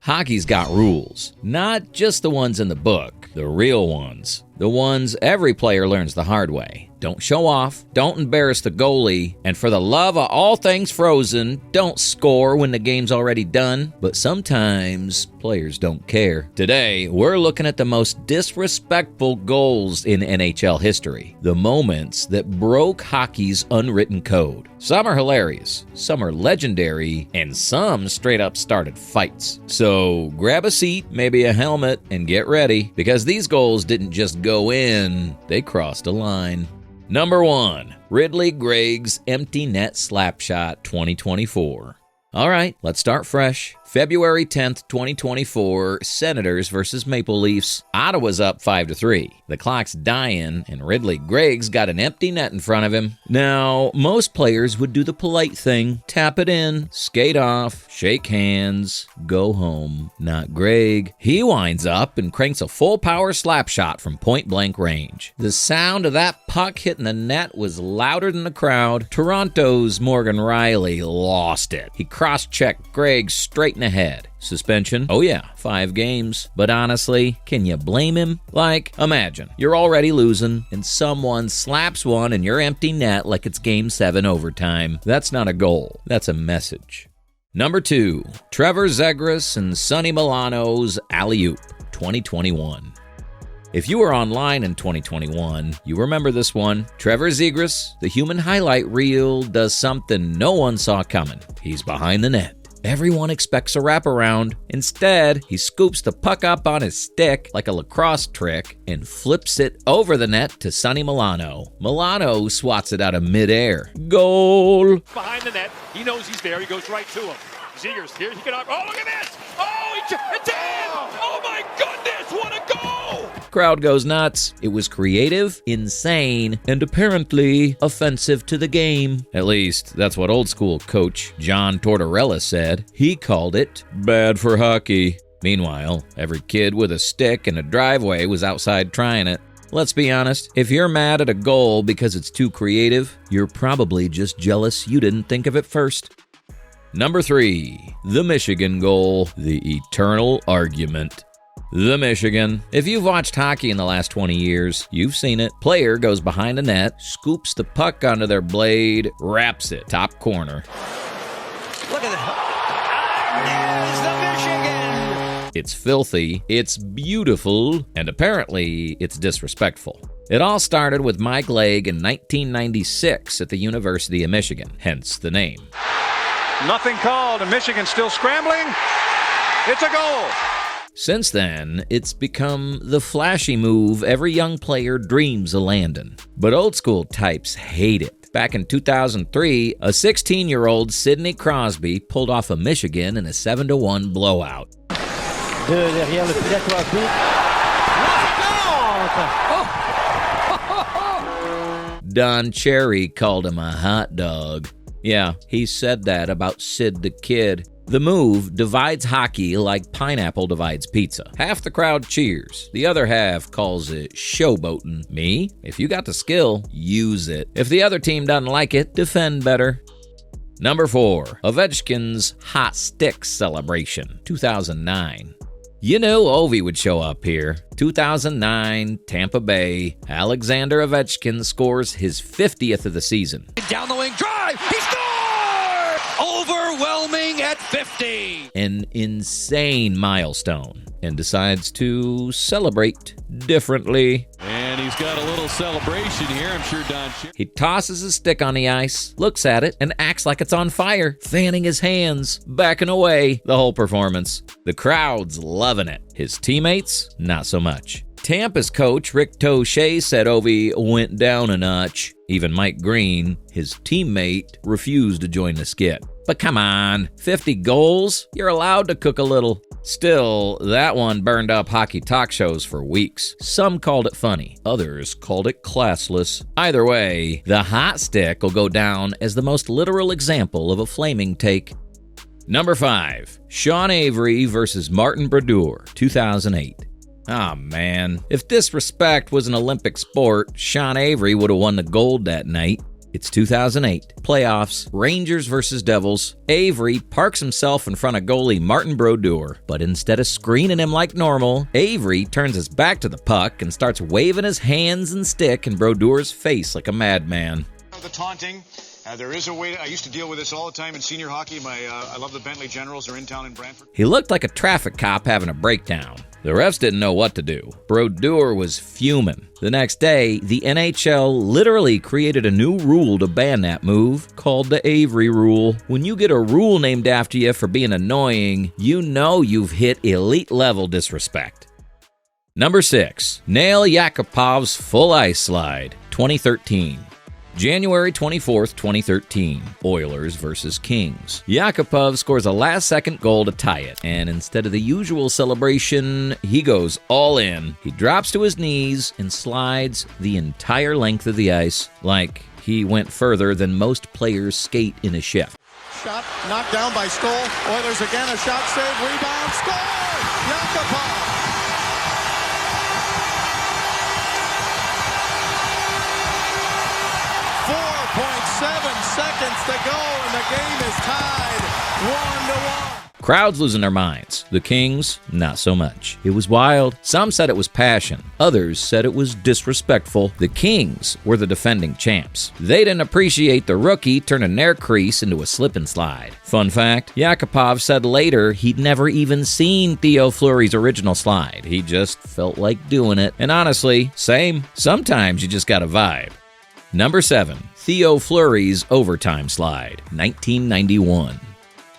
Hockey's got rules, not just the ones in the book, the real ones. The ones every player learns the hard way. Don't show off, don't embarrass the goalie, and for the love of all things frozen, don't score when the game's already done. But sometimes players don't care. Today, we're looking at the most disrespectful goals in NHL history. The moments that broke hockey's unwritten code. Some are hilarious, some are legendary, and some straight up started fights. So grab a seat, maybe a helmet, and get ready, because these goals didn't just go in, they crossed a line. Number 1, Ridly Greig's empty net slapshot 2024. All right, let's start fresh. February 10th, 2024, Senators versus Maple Leafs. Ottawa's up 5-3. The clock's dying, and Ridly Greig's got an empty net in front of him. Now, most players would do the polite thing, tap it in, skate off, shake hands, go home. Not Greig. He winds up and cranks a full-power slap shot from point-blank range. The sound of that puck hitting the net was louder than the crowd. Toronto's Morgan Riley lost it. He cross-checked Greig straight in the head. Suspension? Oh yeah, 5 games. But honestly, can you blame him? Like, imagine, you're already losing, and someone slaps one in your empty net like it's Game 7 overtime. That's not a goal. That's a message. Number 2, Trevor Zegras and Sonny Milano's alley-oop 2021. If you were online in 2021, you remember this one. Trevor Zegras, the human highlight reel, does something no one saw coming. He's behind the net. Everyone expects a wraparound. Instead, he scoops the puck up on his stick like a lacrosse trick and flips it over the net to Sonny Milano. Milano swats it out of midair. Goal! Behind the net, he knows he's there, he goes right to him. Zegras here, he can, oh look at this! Oh, it's in! Oh my goodness, what a goal! Crowd goes nuts. It was creative, insane, and apparently offensive to the game. At least, that's what old school coach John Tortorella said. He called it bad for hockey. Meanwhile, every kid with a stick and a driveway was outside trying it. Let's be honest, if you're mad at a goal because it's too creative, you're probably just jealous you didn't think of it first. Number 3, the Michigan goal, the eternal argument. The Michigan. If you've watched hockey in the last 20 years, you've seen it. Player goes behind the net, scoops the puck onto their blade, wraps it top corner. Look at that. There's the Michigan. It's filthy, it's beautiful, and apparently it's disrespectful. It all started with Mike Legg in 1996 at the University of Michigan, hence the name. Nothing called, and Michigan still scrambling. It's a goal. Since then, it's become the flashy move every young player dreams of landing. But old school types hate it. Back in 2003, a 16-year-old Sidney Crosby pulled off of Michigan in a 7-1 blowout. Derrière le filet Don Cherry called him a hot dog. Yeah, he said that about Sid the Kid. The move divides hockey like pineapple divides pizza. Half the crowd cheers. The other half calls it showboating. Me? If you got the skill, use it. If the other team doesn't like it, defend better. Number 4, Ovechkin's hot stick celebration, 2009. You knew Ovi would show up here. 2009, Tampa Bay. Alexander Ovechkin scores his 50th of the season. Down the wing drive. He scored! Overwhelming at 50. An insane milestone. And decides to celebrate differently. And he's got a little celebration here. I'm sure Don. He tosses his stick on the ice, looks at it, and acts like it's on fire, fanning his hands, backing away. The whole performance. The crowd's loving it. His teammates, not so much. Tampa's coach, Rick Tosche, said Ovi went down a notch. Even Mike Green, his teammate, refused to join the skit. But come on, 50 goals? You're allowed to cook a little. Still, that one burned up hockey talk shows for weeks. Some called it funny, others called it classless. Either way, the hot stick will go down as the most literal example of a flaming take. Number 5, Sean Avery versus Martin Brodeur, 2008. Ah, man. If disrespect was an Olympic sport, Sean Avery would have won the gold that night. It's 2008. Playoffs. Rangers versus Devils. Avery parks himself in front of goalie Martin Brodeur. But instead of screening him like normal, Avery turns his back to the puck and starts waving his hands and stick in Brodeur's face like a madman. The taunting. There is a way. I used to deal with this all the time in senior hockey. I love the Bentley Generals. They're in town in Brantford. He looked like a traffic cop having a breakdown. The refs didn't know what to do. Brodeur was fuming. The next day, the NHL literally created a new rule to ban that move, called the Avery rule. When you get a rule named after you for being annoying, you know you've hit elite-level disrespect. Number 6. Nail Yakupov's full ice slide, 2013. January 24th, 2013, Oilers versus Kings. Yakupov scores a last-second goal to tie it, and instead of the usual celebration, he goes all in. He drops to his knees and slides the entire length of the ice like he went further than most players skate in a shift. Shot knocked down by Stoll. Oilers again, a shot save, rebound, score! Yakupov! 4.7 seconds to go, and the game is tied 1-1. Crowds losing their minds. The Kings, not so much. It was wild. Some said it was passion. Others said it was disrespectful. The Kings were the defending champs. They didn't appreciate the rookie turning their crease into a slip and slide. Fun fact, Yakupov said later he'd never even seen Theo Fleury's original slide. He just felt like doing it. And honestly, same. Sometimes you just got a vibe. Number 7. Theo Fleury's overtime slide, 1991.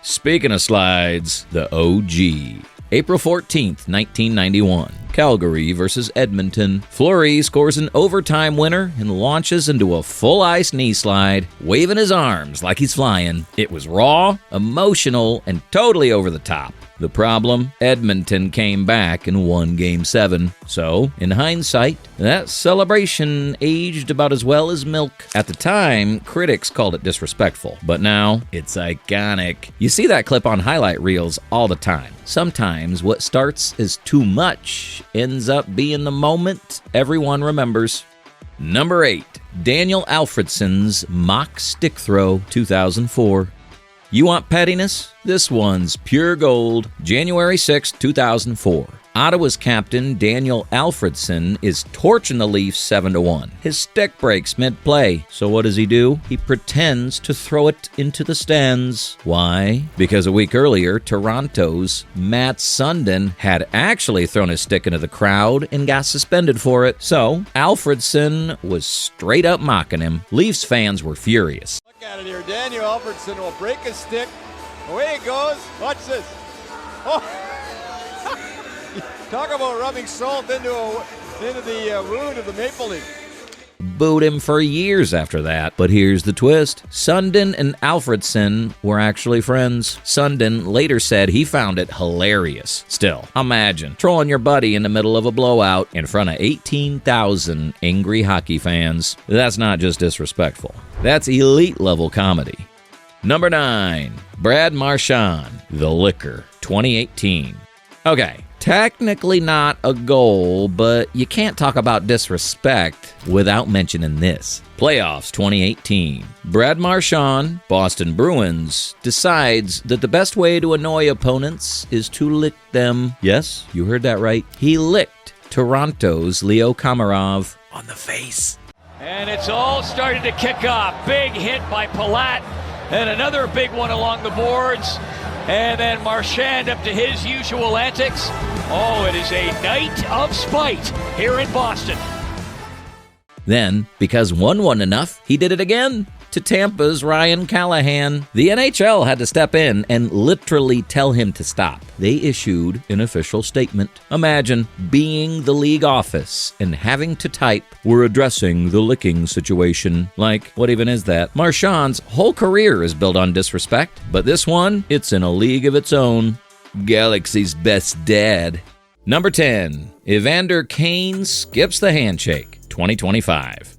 Speaking of slides, the OG. April 14th, 1991. Calgary versus Edmonton. Fleury scores an overtime winner and launches into a full-ice knee slide, waving his arms like he's flying. It was raw, emotional, and totally over the top. The problem? Edmonton came back and won Game 7. So, in hindsight, that celebration aged about as well as milk. At the time, critics called it disrespectful, but now it's iconic. You see that clip on highlight reels all the time. Sometimes what starts as too much ends up being the moment everyone remembers. Number 8. Daniel Alfredsson's mock stick throw, 2004. You want pettiness? This one's pure gold. January 6, 2004. Ottawa's captain, Daniel Alfredsson, is torching the Leafs 7-1. His stick breaks mid-play, so what does he do? He pretends to throw it into the stands. Why? Because a week earlier, Toronto's Matt Sundin had actually thrown his stick into the crowd and got suspended for it. So, Alfredsson was straight up mocking him. Leafs fans were furious. Look at it here. Daniel Alfredsson will break his stick. Away it goes. Watch this. Oh! Talk about rubbing salt into the wound of the Maple Leaf. Booed him for years after that. But here's the twist. Sundin and Alfredsson were actually friends. Sundin later said he found it hilarious. Still, imagine trolling your buddy in the middle of a blowout in front of 18,000 angry hockey fans. That's not just disrespectful. That's elite-level comedy. Number 9. Brad Marchand, The Liquor, 2018. Okay. Technically not a goal, but you can't talk about disrespect without mentioning this. Playoffs 2018. Brad Marchand, Boston Bruins, decides that the best way to annoy opponents is to lick them. Yes, you heard that right. He licked Toronto's Leo Komarov on the face. And it's all starting to kick off. Big hit by Palat, and another big one along the boards. And then Marchand up to his usual antics. Oh, it is a night of spite here in Boston. Then, because one wasn't enough, he did it again to Tampa's Ryan Callahan. The NHL had to step in and literally tell him to stop. They issued an official statement. Imagine being the league office and having to type, "We're addressing the licking situation." Like, what even is that? Marchand's whole career is built on disrespect, but this one, it's in a league of its own. Galaxy's best dad. Number 10. Evander Kane skips the handshake, 2025.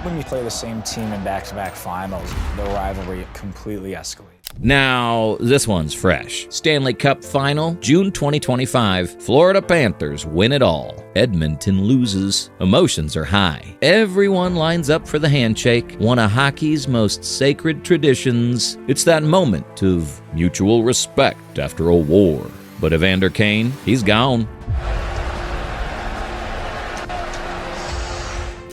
When you play the same team in back-to-back finals, the rivalry completely escalates. Now, this one's fresh. Stanley Cup Final, June 2025. Florida Panthers win it all. Edmonton loses. Emotions are high. Everyone lines up for the handshake, one of hockey's most sacred traditions. It's that moment of mutual respect after a war. But Evander Kane, he's gone.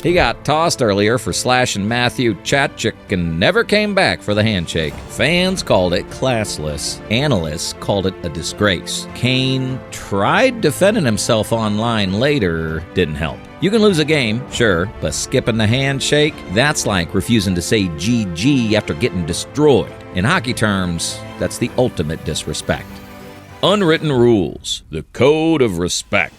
He got tossed earlier for slashing Matthew Tkaczuk and never came back for the handshake. Fans called it classless. Analysts called it a disgrace. Kane tried defending himself online later, didn't help. You can lose a game, sure, but skipping the handshake, that's like refusing to say GG after getting destroyed. In hockey terms, that's the ultimate disrespect. Unwritten rules, the code of respect.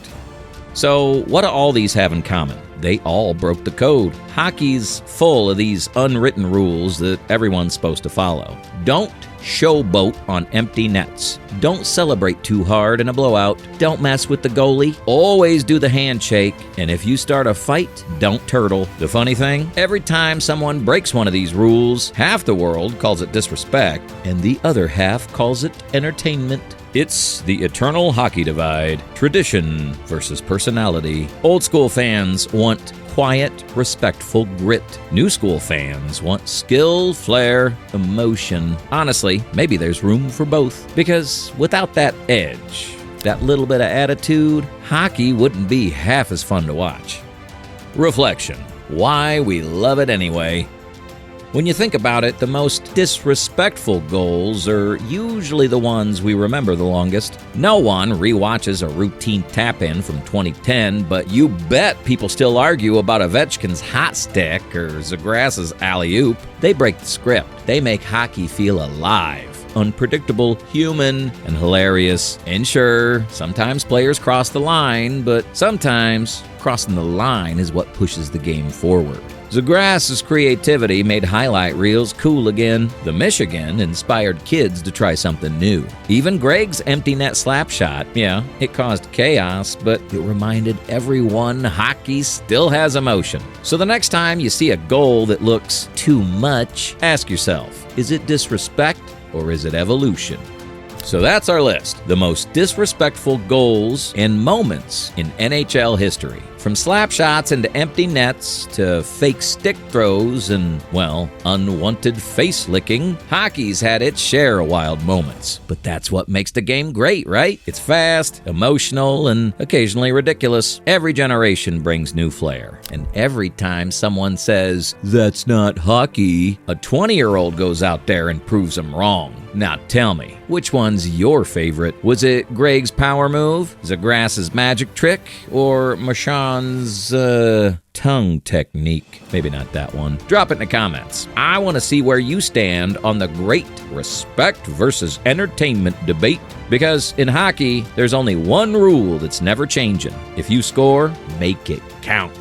So, what do all these have in common? They all broke the code. Hockey's full of these unwritten rules that everyone's supposed to follow. Don't showboat on empty nets. Don't celebrate too hard in a blowout. Don't mess with the goalie. Always do the handshake. And if you start a fight, don't turtle. The funny thing, every time someone breaks one of these rules, half the world calls it disrespect, and the other half calls it entertainment. It's the eternal hockey divide, tradition versus personality. Old school fans want quiet, respectful grit. New school fans want skill, flair, emotion. Honestly, maybe there's room for both. Because without that edge, that little bit of attitude, hockey wouldn't be half as fun to watch. Reflection. Why we love it anyway. When you think about it, the most disrespectful goals are usually the ones we remember the longest. No one rewatches a routine tap-in from 2010, but you bet people still argue about Ovechkin's hot stick or Zegras' alley-oop. They break the script. They make hockey feel alive, unpredictable, human, and hilarious. And sure, sometimes players cross the line, but sometimes crossing the line is what pushes the game forward. Zegras' creativity made highlight reels cool again. The Michigan inspired kids to try something new. Even Greig's empty net slapshot, yeah, it caused chaos, but it reminded everyone hockey still has emotion. So the next time you see a goal that looks too much, ask yourself, is it disrespect or is it evolution? So that's our list. The most disrespectful goals and moments in NHL history. From slap shots into empty nets to fake stick throws and, well, unwanted face licking, hockey's had its share of wild moments. But that's what makes the game great, right? It's fast, emotional, and occasionally ridiculous. Every generation brings new flair. And every time someone says, "That's not hockey," a 20-year-old goes out there and proves them wrong. Now tell me, which one's your favorite? Was it Greig's power move, Zegras' magic trick, or Marchand's tongue technique? Maybe not that one. Drop it in the comments. I want to see where you stand on the great respect versus entertainment debate. Because in hockey, there's only one rule that's never changing. If you score, make it count.